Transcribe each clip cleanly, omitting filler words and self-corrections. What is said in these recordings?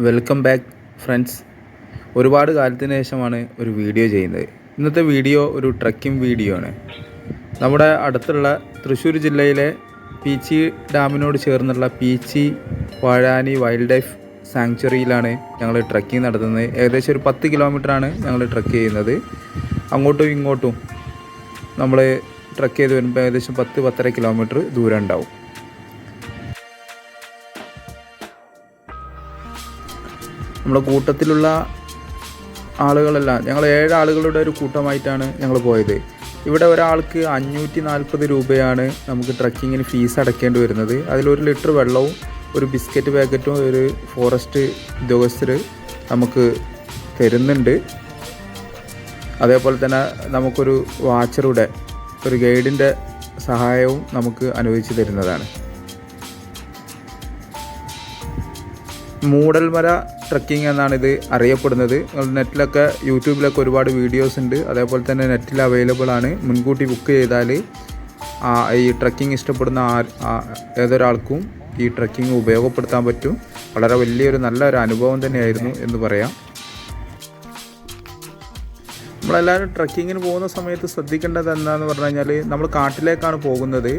Welcome back friends. ഒരുപാട് കാലത്തിന് ശേഷമാണ് ഒരു വീഡിയോ ചെയ്യുന്നത്. ഇന്നത്തെ വീഡിയോ ഒരു ട്രക്കിംഗ് വീഡിയോ ആണ്. നമ്മുടെ അടുത്തുള്ള തൃശ്ശൂർ ജില്ലയിലെ പീച്ചി ഡാമിനോട് ചേർന്നുള്ള പീച്ചി വാഴാനി വൈൽഡ് ലൈഫ് സാങ്ച്വറിയിലാണ് ഞങ്ങൾ ട്രക്കിംഗ് നടത്തുന്നത്. ഏകദേശം ഒരു 10 കിലോമീറ്ററാണ് ഞങ്ങൾ ട്രക്ക് ചെയ്യുന്നത്. അങ്ങോട്ടും ഇങ്ങോട്ടും നമ്മൾ ട്രക്ക് ചെയ്ത് വരുമ്പോൾ ഏകദേശം 10-10.5 കിലോമീറ്റർ ദൂരം ഉണ്ടാവും. നമ്മുടെ കൂട്ടത്തിലുള്ള ആളുകളെല്ലാം ഞങ്ങൾ 7 ആളുകളുടെ ഒരു കൂട്ടമായിട്ടാണ് ഞങ്ങൾ പോയത്. ഇവിടെ ഒരാൾക്ക് 540 രൂപയാണ് നമുക്ക് ട്രക്കിങ്ങിന് ഫീസ് അടയ്ക്കേണ്ടി വരുന്നത്. അതിലൊരു ലിറ്റർ വെള്ളവും ഒരു ബിസ്ക്കറ്റ് പാക്കറ്റും ഒരു ഫോറസ്റ്റ് ഉദ്യോഗസ്ഥർ നമുക്ക് തരുന്നുണ്ട്. അതേപോലെ തന്നെ നമുക്കൊരു വാച്ചറുടെ ഒരു ഗൈഡിൻ്റെ സഹായവും നമുക്ക് അനുവദിച്ച് തരുന്നതാണ്. മൂടൽമല ട്രക്കിംഗ് എന്നാണ് ഇത് അറിയപ്പെടുന്നത്. നെറ്റിലൊക്കെ യൂട്യൂബിലൊക്കെ ഒരുപാട് വീഡിയോസ് ഉണ്ട്. അതേപോലെ തന്നെ നെറ്റിൽ അവൈലബിൾ ആണ്. മുൻകൂട്ടി ബുക്ക് ചെയ്താൽ ഈ ട്രക്കിംഗ് ഇഷ്ടപ്പെടുന്ന ഏതൊരാൾക്കും ഈ ട്രക്കിംഗ് ഉപയോഗപ്പെടുത്താൻ പറ്റും. വളരെ നല്ലൊരു അനുഭവം തന്നെയായിരുന്നു എന്ന് പറയാം. നമ്മളെല്ലാവരും ട്രക്കിങ്ങിന് പോകുന്ന സമയത്ത് ശ്രദ്ധിക്കേണ്ടത് എന്താണെന്ന് പറഞ്ഞു കഴിഞ്ഞാൽ, നമ്മൾ കാട്ടിലേക്കാണ് പോകുന്നത്.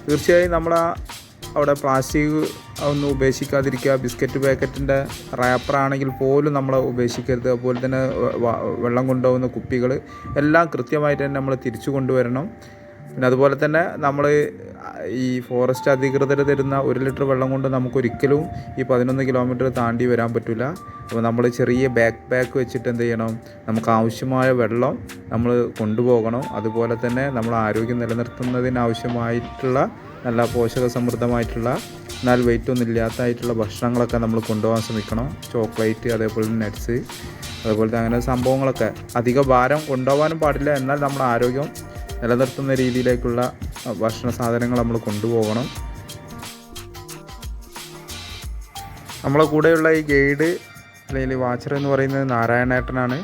തീർച്ചയായും നമ്മൾ അവിടെ പ്ലാസ്റ്റിക് ഒന്നും ഉപേക്ഷിക്കാതിരിക്കുക. ബിസ്ക്കറ്റ് പാക്കറ്റിൻ്റെ റാപ്പറാണെങ്കിൽ പോലും നമ്മൾ ഉപേക്ഷിക്കരുത്. അതുപോലെ തന്നെ വെള്ളം കൊണ്ടുപോകുന്ന കുപ്പികൾ എല്ലാം കൃത്യമായിട്ട് തന്നെ നമ്മൾ തിരിച്ചു കൊണ്ടുവരണം. പിന്നെ അതുപോലെ തന്നെ നമ്മൾ ഈ ഫോറസ്റ്റ് അധികൃതർ തരുന്ന 1 ലിറ്റർ വെള്ളം കൊണ്ട് നമുക്കൊരിക്കലും ഈ 11 കിലോമീറ്റർ താണ്ടി വരാൻ പറ്റില്ല. അപ്പോൾ നമ്മൾ ചെറിയ ബാക്ക് വെച്ചിട്ട് എന്ത് ചെയ്യണം, നമുക്ക് ആവശ്യമായ വെള്ളം നമ്മൾ കൊണ്ടുപോകണം. അതുപോലെ തന്നെ നമ്മൾ ആരോഗ്യം നിലനിർത്തുന്നതിന് ആവശ്യമായിട്ടുള്ള നല്ല പോഷക സമൃദ്ധമായിട്ടുള്ള എന്നാൽ വെയിറ്റൊന്നും ഇല്ലാത്തതായിട്ടുള്ള ഭക്ഷണങ്ങളൊക്കെ നമ്മൾ കൊണ്ടുപോകാൻ ശ്രമിക്കണം. ചോക്ലേറ്റ്, അതേപോലെ നട്ട്സ്, അതേപോലത്തെ അങ്ങനെ സംഭവങ്ങളൊക്കെ അധിക ഭാരം കൊണ്ടുപോകാനും പാടില്ല. എന്നാൽ നമ്മുടെ ആരോഗ്യം നിലനിർത്തുന്ന രീതിയിലേക്കുള്ള ഭക്ഷണ സാധനങ്ങൾ നമ്മൾ കൊണ്ടുപോകണം. നമ്മളെ കൂടെയുള്ള ഈ ഗൈഡ് അല്ലെങ്കിൽ വാച്ചർ എന്ന് പറയുന്നത് നാരായണേട്ടനാണ്.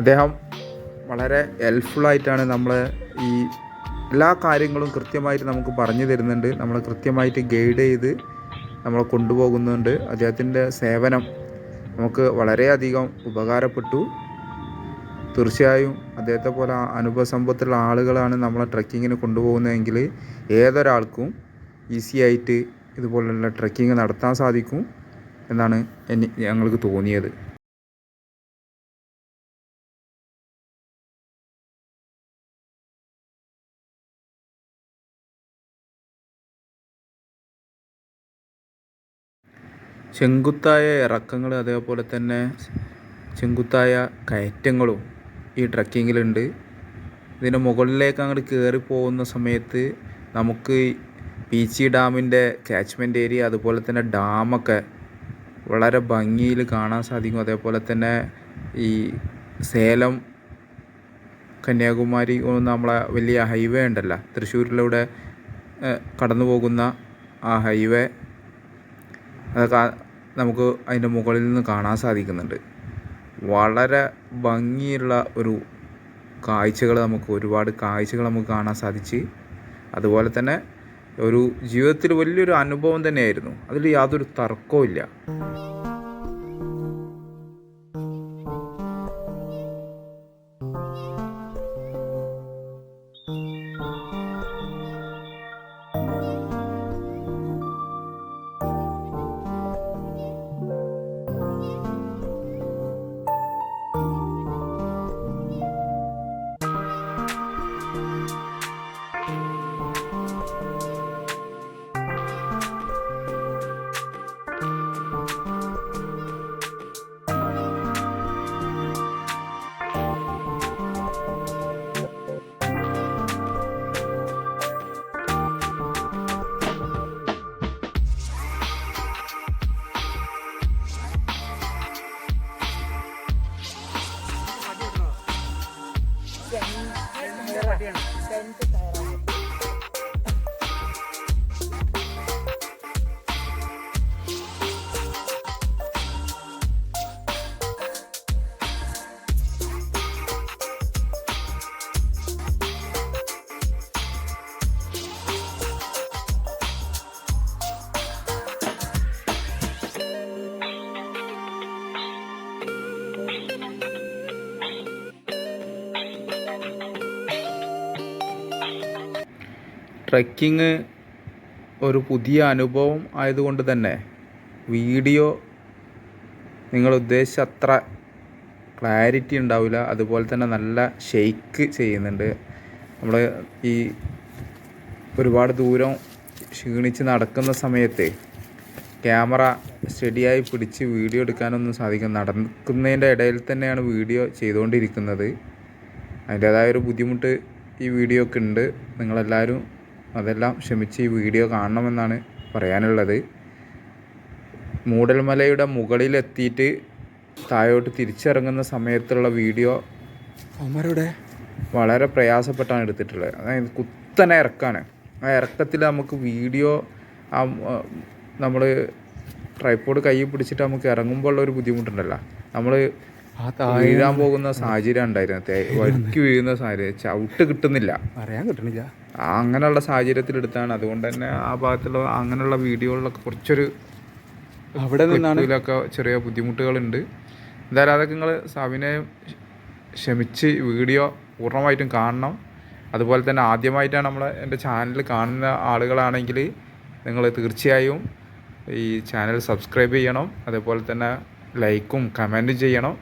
അദ്ദേഹം വളരെ ഹെൽപ്ഫുള്ളായിട്ടാണ് നമ്മളെ ഈ എല്ലാ കാര്യങ്ങളും കൃത്യമായിട്ട് നമുക്ക് പറഞ്ഞു തരുന്നുണ്ട്. നമ്മളെ കൃത്യമായിട്ട് ഗൈഡ് ചെയ്ത് നമ്മളെ കൊണ്ടുപോകുന്നുണ്ട്. അദ്ദേഹത്തിൻ്റെ സേവനം നമുക്ക് വളരെയധികം ഉപകാരപ്പെട്ടു. തീർച്ചയായും അദ്ദേഹത്തെ പോലെ അനുഭവ സമ്പത്തുള്ള ആളുകളാണ് നമ്മളെ ട്രക്കിങ്ങിന് കൊണ്ടുപോകുന്നതെങ്കിൽ ഏതൊരാൾക്കും ഈസി ആയിട്ട് ഇതുപോലുള്ള ട്രക്കിങ് നടത്താൻ സാധിക്കും എന്നാണ് ഞങ്ങൾക്ക് തോന്നിയത്. ചെങ്കുത്തായ ഇറക്കങ്ങൾ, അതേപോലെ തന്നെ ചെങ്കുത്തായ കയറ്റങ്ങളും ഈ ട്രക്കിങ്ങിലുണ്ട്. ഇതിൻ്റെ മുകളിലേക്ക് അങ്ങോട്ട് കയറി പോകുന്ന സമയത്ത് നമുക്ക് പീച്ചി ഡാമിൻ്റെ ക്യാച്ച്മെൻറ്റ് ഏരിയ, അതുപോലെ തന്നെ ഡാമൊക്കെ വളരെ ഭംഗിയിൽ കാണാൻ സാധിക്കും. അതേപോലെ തന്നെ ഈ സേലം കന്യാകുമാരി നമ്മളെ വലിയ ഹൈവേ ഉണ്ടല്ലോ, തൃശ്ശൂരിലൂടെ കടന്നു പോകുന്ന ആ ഹൈവേ, അതൊക്കെ നമുക്ക് അതിൻ്റെ മുകളിൽ നിന്ന് കാണാൻ സാധിക്കുന്നുണ്ട്. വളരെ ഭംഗിയുള്ള ഒരുപാട് കാഴ്ചകൾ നമുക്ക് കാണാൻ സാധിച്ച്. അതുപോലെ തന്നെ ഒരു ജീവിതത്തിൽ വലിയൊരു അനുഭവം തന്നെയായിരുന്നു. അതിൽ യാതൊരു തർക്കവും ഇല്ല. ട്രെക്കിങ് ഒരു പുതിയ അനുഭവം ആയതുകൊണ്ട് തന്നെ വീഡിയോ നിങ്ങൾ ഉദ്ദേശിച്ച അത്ര ക്ലാരിറ്റി ഉണ്ടാവില്ല. അതുപോലെ തന്നെ നല്ല ഷെയ്ക്ക് ചെയ്യുന്നുണ്ട്. നമ്മൾ ഈ ഒരുപാട് ദൂരം ക്ഷീണിച്ച് നടക്കുന്ന സമയത്ത് ക്യാമറ സ്റ്റഡിയായി പിടിച്ച് വീഡിയോ എടുക്കാനൊന്നും സാധിക്കും. നടക്കുന്നതിൻ്റെ ഇടയിൽ തന്നെയാണ് വീഡിയോ ചെയ്തുകൊണ്ടിരിക്കുന്നത്. അതിൻ്റേതായൊരു ബുദ്ധിമുട്ട് ഈ വീഡിയോക്ക് ഉണ്ട്. നിങ്ങളെല്ലാവരും അതെല്ലാം ക്ഷമിച്ച് ഈ വീഡിയോ കാണണമെന്നാണ് പറയാനുള്ളത്. മൂടൽമലയുടെ മുകളിലെത്തിയിട്ട് താഴോട്ട് തിരിച്ചിറങ്ങുന്ന സമയത്തുള്ള വീഡിയോ അവന്മാരുടെ വളരെ പ്രയാസപ്പെട്ടാണ് എടുത്തിട്ടുള്ളത്. അതായത് കുത്തനെ ഇറക്കാണ്. ആ ഇറക്കത്തിൽ നമുക്ക് വീഡിയോ നമ്മൾ ട്രൈപ്പോഡ് കൈ പിടിച്ചിട്ട് നമുക്ക് ഇറങ്ങുമ്പോൾ ഉള്ള ഒരു ബുദ്ധിമുട്ടുണ്ടല്ലോ. നമ്മൾ വീഴാൻ പോകുന്ന സാഹചര്യം ഉണ്ടായിരുന്നു. വഴുക്കി വീഴുന്ന സാഹചര്യം, ചവിട്ട് കിട്ടുന്നില്ല, അങ്ങനെയുള്ള സാഹചര്യത്തിലെടുത്താണ്. അതുകൊണ്ട് തന്നെ ആ ഭാഗത്തുള്ള അങ്ങനെയുള്ള വീഡിയോകളിലൊക്കെ കുറച്ചൊരു അവിടെ നിന്നൊക്കെ ചെറിയ ബുദ്ധിമുട്ടുകളുണ്ട്. എന്തായാലും അതൊക്കെ നിങ്ങൾ സവിനയം ക്ഷമിച്ച് വീഡിയോ പൂർണ്ണമായിട്ടും കാണണം. അതുപോലെ തന്നെ ആദ്യമായിട്ടാണ് എൻ്റെ ചാനൽ കാണുന്ന ആളുകളാണെങ്കിൽ നിങ്ങൾ തീർച്ചയായും ഈ ചാനൽ സബ്സ്ക്രൈബ് ചെയ്യണം. അതുപോലെ തന്നെ ലൈക്കും കമൻറ്റും ചെയ്യണം.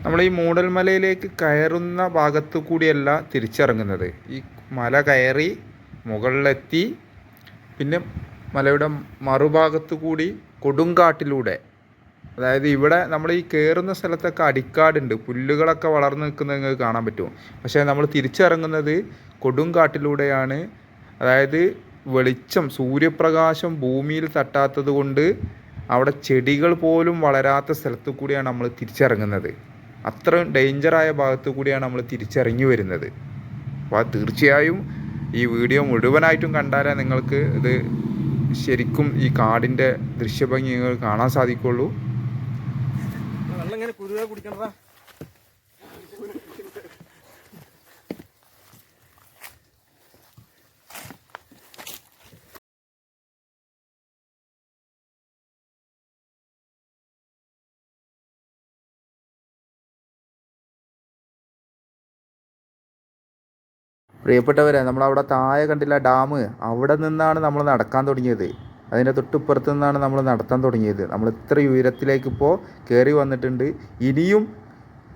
നമ്മൾ ഈ മൂടൽമലയിലേക്ക് കയറുന്ന ഭാഗത്തു കൂടിയല്ല തിരിച്ചിറങ്ങുന്നത്. ഈ മല കയറി മുകളിലെത്തി പിന്നെ മലയുടെ മറുഭാഗത്തു കൂടി കൊടുങ്കാട്ടിലൂടെ, അതായത് ഇവിടെ നമ്മൾ ഈ കയറുന്ന സ്ഥലത്തൊക്കെ അടിക്കാടുണ്ട്, പുല്ലുകളൊക്കെ വളർന്നു നിൽക്കുന്നത് നിങ്ങൾക്ക് കാണാൻ പറ്റും. പക്ഷേ നമ്മൾ തിരിച്ചിറങ്ങുന്നത് കൊടുങ്കാട്ടിലൂടെയാണ്. അതായത് വെളിച്ചം, സൂര്യപ്രകാശം ഭൂമിയിൽ തട്ടാത്തത് കൊണ്ട് അവിടെ ചെടികൾ പോലും വളരാത്ത സ്ഥലത്തു കൂടിയാണ് നമ്മൾ തിരിച്ചിറങ്ങുന്നത്. അത്രയും ഡേഞ്ചറായ ഭാഗത്തു കൂടിയാണ് നമ്മൾ തിരിച്ചിറങ്ങി വരുന്നത്. അപ്പോൾ തീർച്ചയായും ഈ വീഡിയോ മുഴുവനായിട്ടും കണ്ടാലേ നിങ്ങൾക്ക് ഇത് ശരിക്കും ഈ കാടിൻ്റെ ദൃശ്യഭംഗി നിങ്ങൾക്ക് കാണാൻ സാധിക്കുള്ളൂ. പ്രിയപ്പെട്ടവരെ, നമ്മളവിടെ താഴെ കണ്ടില്ല ഡാം, അവിടെ നിന്നാണ് നമ്മൾ നടക്കാൻ തുടങ്ങിയത്. അതിൻ്റെ തൊട്ടിപ്പുറത്ത് നിന്നാണ് നമ്മൾ നടത്താൻ തുടങ്ങിയത്. നമ്മൾ ഇത്ര ഉയരത്തിലേക്ക് ഇപ്പോൾ കയറി വന്നിട്ടുണ്ട്. ഇനിയും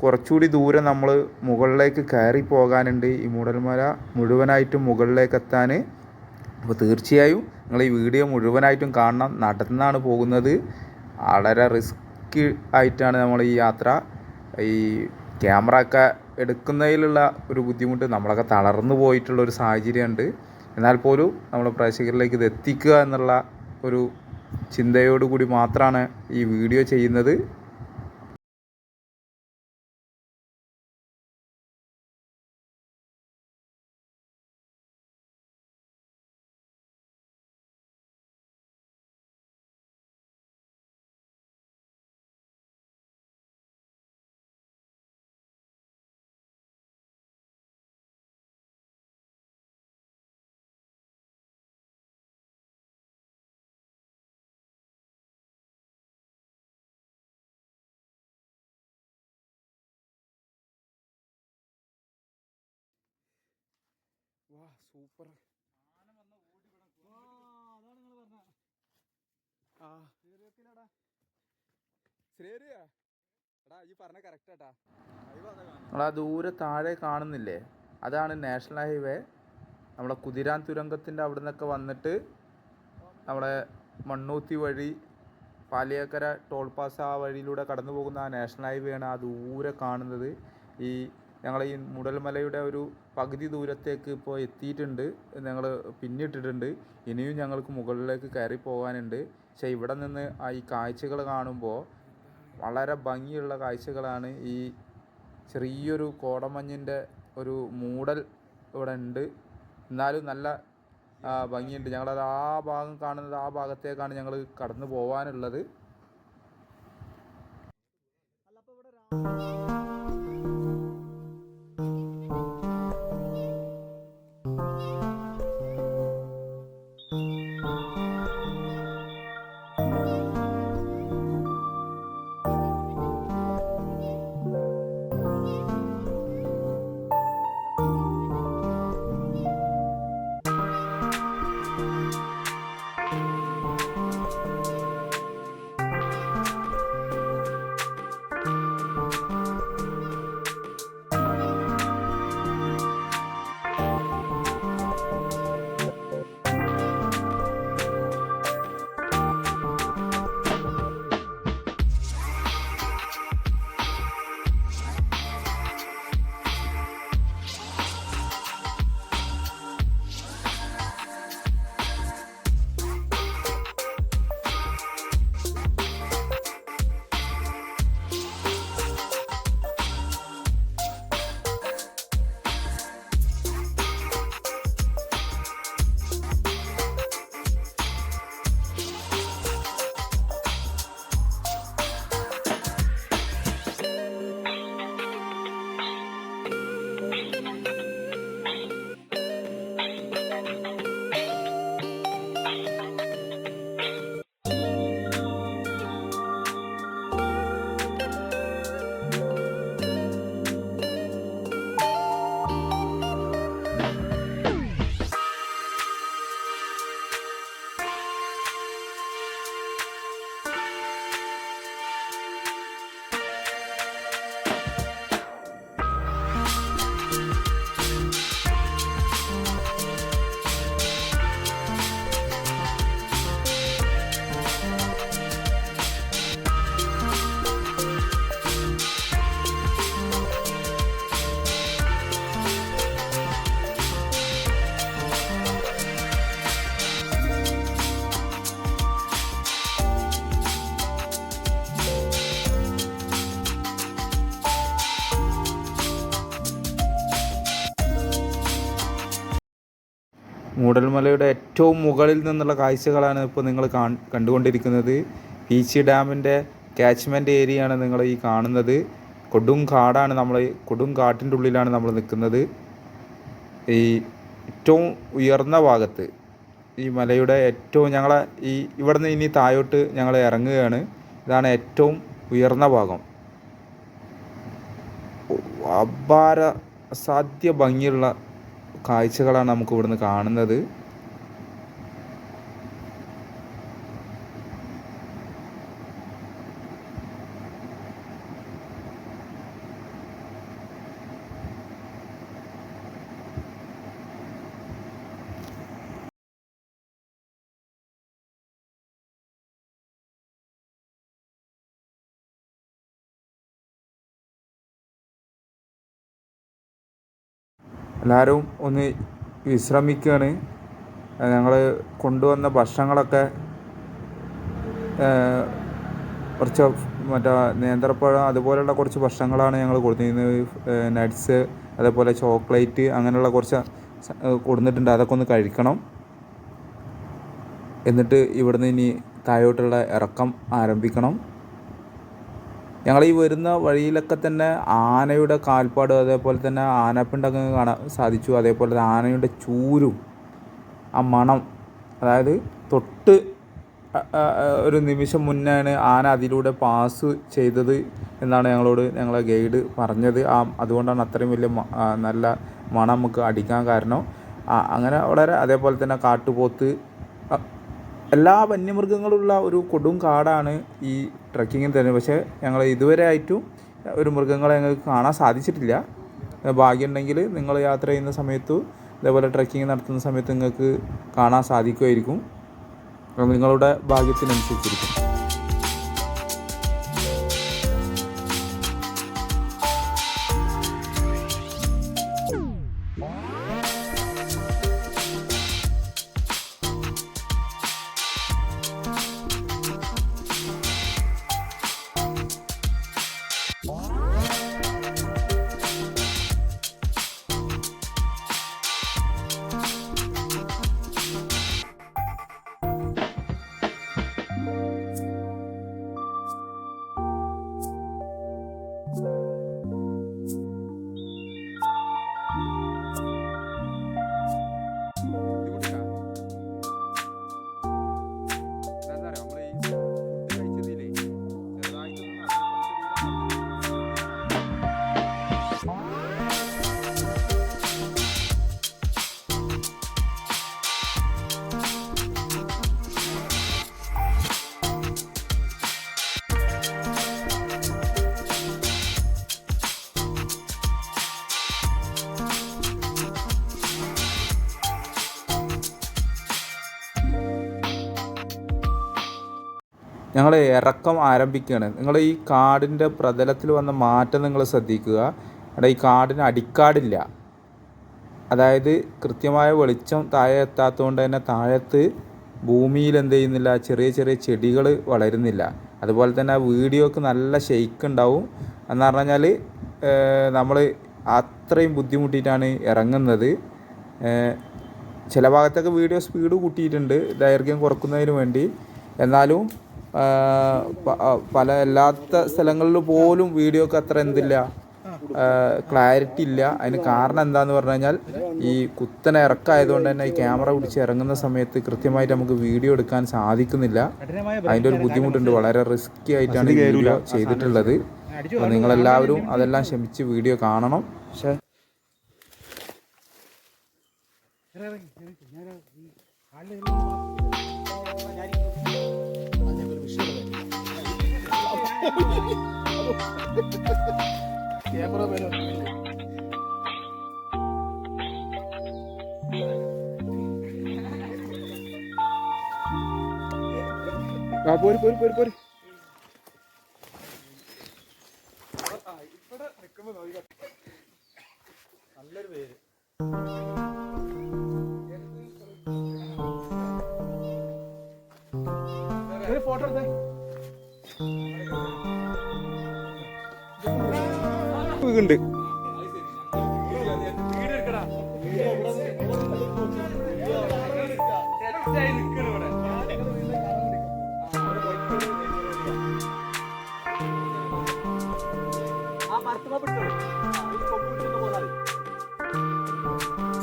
കുറച്ചുകൂടി ദൂരം നമ്മൾ മുകളിലേക്ക് കയറി പോകാനുണ്ട്. ഈ മൂടൽമല മുഴുവനായിട്ടും മുകളിലേക്ക് എത്താൻ. അപ്പോൾ തീർച്ചയായും നിങ്ങൾ ഈ വീഡിയോ മുഴുവനായിട്ടും കാണണം. നടന്നാണ് പോകുന്നത്. വളരെ റിസ്ക് ആയിട്ടാണ് നമ്മൾ ഈ യാത്ര. ഈ ക്യാമറ ഒക്കെ എടുക്കുന്നതിലുള്ള ഒരു ബുദ്ധിമുട്ട്, നമ്മളൊക്കെ തളർന്നു പോയിട്ടുള്ളൊരു സാഹചര്യമുണ്ട്. എന്നാൽ പോലും നമ്മൾ പ്രേക്ഷകരിലേക്ക് ഇത് എത്തിക്കുക എന്നുള്ള ഒരു ചിന്തയോടുകൂടി മാത്രമാണ് ഈ വീഡിയോ ചെയ്യുന്നത്. സൂപ്പർ. നമ്മളാ ദൂരെ താഴെ കാണുന്നില്ലേ, അതാണ് നാഷണൽ ഹൈവേ. നമ്മളെ കുതിരാൻ തുരങ്കത്തിൻ്റെ അവിടെ നിന്നൊക്കെ വന്നിട്ട് നമ്മളെ മണ്ണൂത്തി വഴി പാലിയേക്കര ടോൾ പാസ് ആ വഴിയിലൂടെ കടന്നു പോകുന്ന ആ നാഷണൽ ഹൈവേ ആണ് ആ ദൂരെ കാണുന്നത്. ഈ ഞങ്ങൾ ഈ മൂടൽമലയുടെ ഒരു പകുതി ദൂരത്തേക്ക് ഇപ്പോൾ എത്തിയിട്ടുണ്ട്. ഞങ്ങൾ പിന്നിട്ടിട്ടുണ്ട്. ഇനിയും ഞങ്ങൾക്ക് മുകളിലേക്ക് കയറി പോകാനുണ്ട്. പക്ഷേ ഇവിടെ നിന്ന് ഈ കാഴ്ചകൾ കാണുമ്പോൾ വളരെ ഭംഗിയുള്ള കാഴ്ചകളാണ്. ഈ ചെറിയൊരു കോടമഞ്ഞിൻ്റെ ഒരു മൂടൽ ഇവിടെ ഉണ്ട്, എന്നാലും നല്ല ഭംഗിയുണ്ട്. ഞങ്ങളത് ആ ഭാഗം കാണുന്നത്, ആ ഭാഗത്തേക്കാണ് ഞങ്ങൾ കടന്നു പോകാനുള്ളത്. മൂടൽമലയുടെ ഏറ്റവും മുകളിൽ നിന്നുള്ള കാഴ്ചകളാണ് ഇപ്പോൾ നിങ്ങൾ കണ്ടുകൊണ്ടിരിക്കുന്നത്. പീച്ചി ഡാമിൻ്റെ ക്യാച്ച്മെൻറ്റ് ഏരിയയാണ് നിങ്ങൾ ഈ കാണുന്നത്. കൊടും കാടാണ്, കൊടും കാട്ടിൻ്റെ ഉള്ളിലാണ് നമ്മൾ നിൽക്കുന്നത്. ഈ ഏറ്റവും ഉയർന്ന ഭാഗത്ത്, ഈ മലയുടെ ഏറ്റവും ഇവിടെ നിന്ന് ഇനി താഴോട്ട് ഞങ്ങൾ ഇറങ്ങുകയാണ്. ഇതാണ് ഏറ്റവും ഉയർന്ന ഭാഗം. അസാധ്യ ഭംഗിയുള്ള കാഴ്ചകളാണ് നമുക്ക് ഇവിടുന്ന് കാണുന്നത്. എല്ലാവരും ഒന്ന് വിശ്രമിക്കുകയാണ്. ഞങ്ങൾ കൊണ്ടുവന്ന ഭക്ഷണങ്ങളൊക്കെ കുറച്ച് നേന്ത്രപ്പഴം അതുപോലെയുള്ള കുറച്ച് ഭക്ഷണങ്ങളാണ് ഞങ്ങൾ കൊടുത്തിരുന്നത്. നട്ട്സ്, അതേപോലെ ചോക്ലേറ്റ്, അങ്ങനെയുള്ള കുറച്ച് കൊടുത്തിട്ടുണ്ട്. അതൊക്കെ ഒന്ന് കഴിക്കണം. എന്നിട്ട് ഇവിടുന്ന് ഇനി താഴോട്ടുള്ള ഇറക്കം ആരംഭിക്കണം. ഞങ്ങൾ ഈ വരുന്ന വഴിയിലൊക്കെ തന്നെ ആനയുടെ കാൽപ്പാട്, അതേപോലെ തന്നെ ആനപ്പിണ്ടൊക്കെ കാണാൻ സാധിച്ചു. അതേപോലെ ആനയുടെ ചൂരും ആ മണം, അതായത് തൊട്ട് ഒരു നിമിഷം മുന്നാണ് ആന അതിലൂടെ പാസ് ചെയ്തത് എന്നാണ് ഞങ്ങളെ ഗൈഡ് പറഞ്ഞത്. അതുകൊണ്ടാണ് അത്രയും വലിയ നല്ല മണം നമുക്ക് അടിക്കാൻ കാരണം. അങ്ങനെ വളരെ, അതേപോലെ തന്നെ കാട്ടുപോത്ത്, എല്ലാ വന്യമൃഗങ്ങളുള്ള ഒരു കൊടും കാടാണ് ഈ ട്രക്കിങ്ങിൽ തന്നെ. പക്ഷേ ഞങ്ങൾ ഇതുവരെ ആയിട്ടും ഒരു മൃഗങ്ങളെ ഞങ്ങൾക്ക് കാണാൻ സാധിച്ചിട്ടില്ല. ഭാഗ്യമുണ്ടെങ്കിൽ നിങ്ങൾ യാത്ര ചെയ്യുന്ന സമയത്തും ഇതേപോലെ ട്രക്കിങ് നടത്തുന്ന സമയത്ത് നിങ്ങൾക്ക് കാണാൻ സാധിക്കുമായിരിക്കും. നിങ്ങളുടെ ഭാഗ്യത്തിനനുസരിച്ചിരിക്കും. ഞങ്ങൾ ഇറക്കം ആരംഭിക്കുകയാണ്. നിങ്ങൾ ഈ കാടിൻ്റെ പ്രതലത്തിൽ വന്ന മാറ്റം നിങ്ങൾ ശ്രദ്ധിക്കുക. അവിടെ ഈ കാടിന് അടിക്കാടില്ല. അതായത് കൃത്യമായ വെളിച്ചം താഴെ എത്താത്തതുകൊണ്ട് തന്നെ താഴത്ത് ഭൂമിയിൽ എന്ത് ചെയ്യുന്നില്ല, ചെറിയ ചെറിയ ചെടികൾ വളരുന്നില്ല. അതുപോലെ തന്നെ വീഡിയോക്ക് നല്ല ഷെയ്ക്ക് ഉണ്ടാവും. എന്ന് പറഞ്ഞു കഴിഞ്ഞാൽ നമ്മൾ അത്രയും ബുദ്ധിമുട്ടിയിട്ടാണ് ഇറങ്ങുന്നത്. ചില ഭാഗത്തൊക്കെ വീഡിയോ സ്പീഡ് കൂട്ടിയിട്ടുണ്ട് ദൈർഘ്യം കുറക്കുന്നതിന് വേണ്ടി. എന്നാലും എല്ലാത്ത സ്ഥലങ്ങളിൽ പോലും വീഡിയോക്ക് അത്ര ക്ലാരിറ്റി ഇല്ല. അതിന് കാരണം എന്താണെന്ന് പറഞ്ഞു കഴിഞ്ഞാൽ ഈ കുത്തനെ ഇറക്കമായതുകൊണ്ട് തന്നെ ഈ ക്യാമറ പിടിച്ച് ഇറങ്ങുന്ന സമയത്ത് കൃത്യമായിട്ട് നമുക്ക് വീഡിയോ എടുക്കാൻ സാധിക്കുന്നില്ല. അതിൻ്റെ ഒരു ബുദ്ധിമുട്ടുണ്ട്. വളരെ റിസ്ക്കി ആയിട്ടാണ് ഈ വീഡിയോ ചെയ്തിട്ടുള്ളത്. അപ്പോൾ നിങ്ങളെല്ലാവരും അതെല്ലാം ക്ഷമിച്ച് വീഡിയോ കാണണം. പക്ഷേ പോര് നല്ലൊരു പേര്. ഫോട്ടോ എടുത്തേ. ഉണ്ട്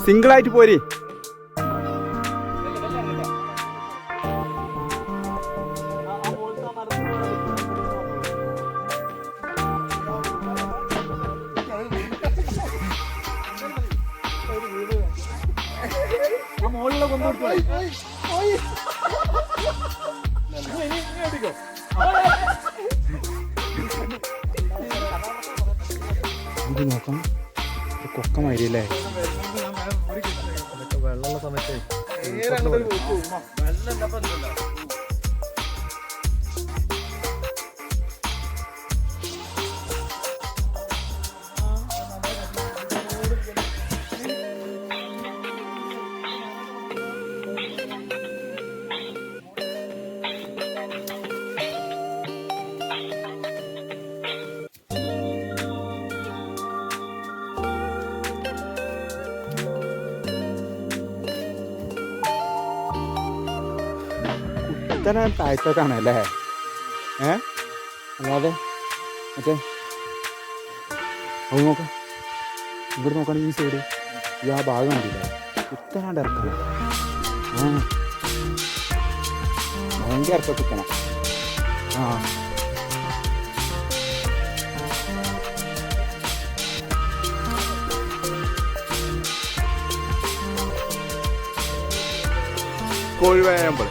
സിംഗിളായിട്ട് പോരി. ഇത് നോക്കാം, കൊക്കമാതിരി അല്ലേ? വെള്ളമുള്ള സമയത്ത് കുത്തനെ താഴ്ത്തോട്ടാണ് അല്ലേ? അല്ലാതെ മറ്റേ അത് നോക്കാം, ഇവിടെ നോക്കുകയാണെങ്കിൽ ഈ സൈഡ് ഈ ആ ഭാഗം കണ്ടില്ല, കുത്തനാണ്ട് ഇറക്കണം. ഭയങ്കര ഇറക്കം കുത്തണം. കോഴിവായമ്പൾ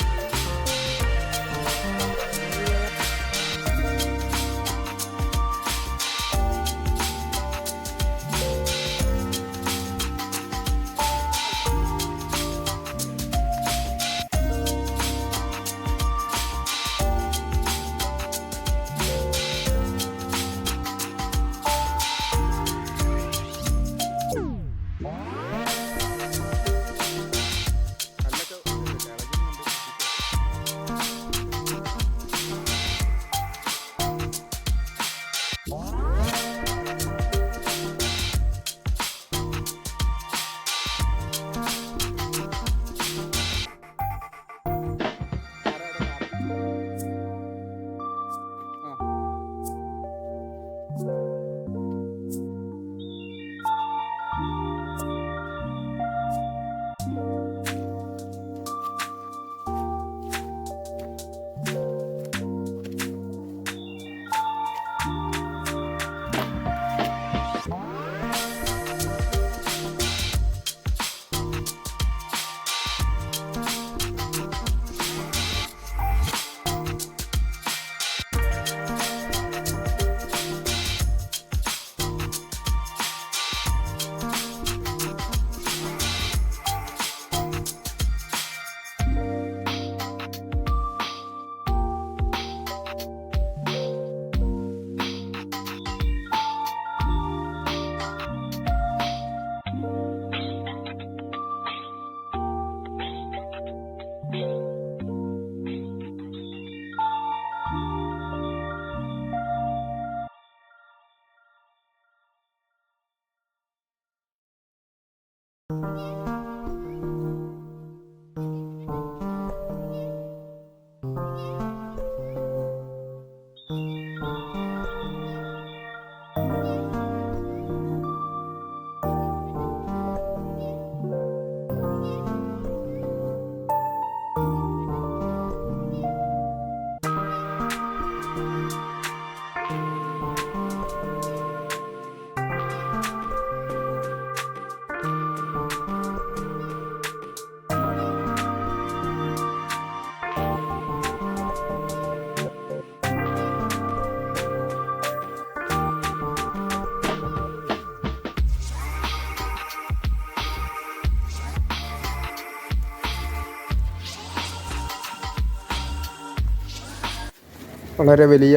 വളരെ വലിയ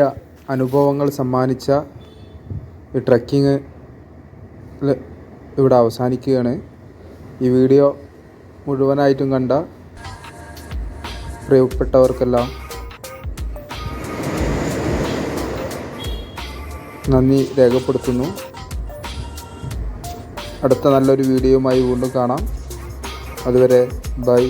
അനുഭവങ്ങൾ സമ്മാനിച്ച ഈ ട്രക്കിങ് ഇവിടെ അവസാനിക്കുകയാണ്. ഈ വീഡിയോ മുഴുവനായിട്ടും കണ്ട പ്രിയപ്പെട്ടവർക്കെല്ലാം നന്ദി രേഖപ്പെടുത്തുന്നു. അടുത്ത നല്ലൊരു വീഡിയോയുമായി വീണ്ടും കാണാം. അതുവരെ ബൈ.